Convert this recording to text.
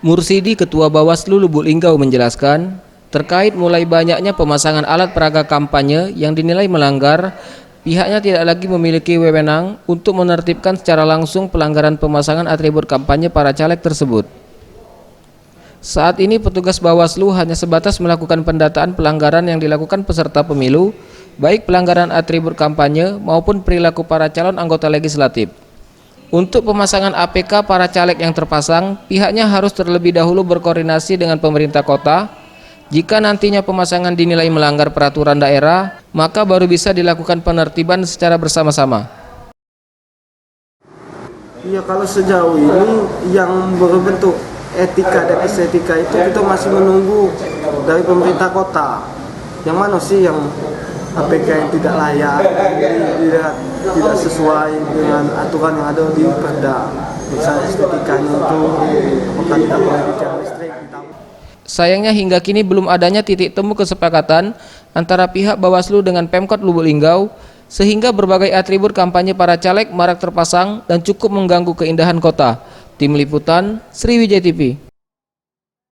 Mursidi, Ketua Bawaslu Lubuk Linggau menjelaskan, terkait mulai banyaknya pemasangan alat peraga kampanye yang dinilai melanggar, pihaknya tidak lagi memiliki wewenang untuk menertibkan secara langsung pelanggaran pemasangan atribut kampanye para caleg tersebut. Saat ini petugas Bawaslu hanya sebatas melakukan pendataan pelanggaran yang dilakukan peserta pemilu, baik pelanggaran atribut kampanye maupun perilaku para calon anggota legislatif. Untuk pemasangan APK para caleg yang terpasang, pihaknya harus terlebih dahulu berkoordinasi dengan pemerintah kota. Jika nantinya pemasangan dinilai melanggar peraturan daerah, maka baru bisa dilakukan penertiban secara bersama-sama. Ya, kalau sejauh ini yang berbentuk etika dan estetika itu kita masih menunggu dari pemerintah kota. Yang mana sih yang APK yang tidak layak, tidak sesuai dengan aturan yang ada di Perda. Misalnya estetikanya itu apakah tidak boleh di tiang listrik. Sayangnya hingga kini belum adanya titik temu kesepakatan antara pihak Bawaslu dengan Pemkot Lubuk Linggau, sehingga berbagai atribut kampanye para caleg marak terpasang dan cukup mengganggu keindahan kota. Tim Liputan, Sriwijaya TV.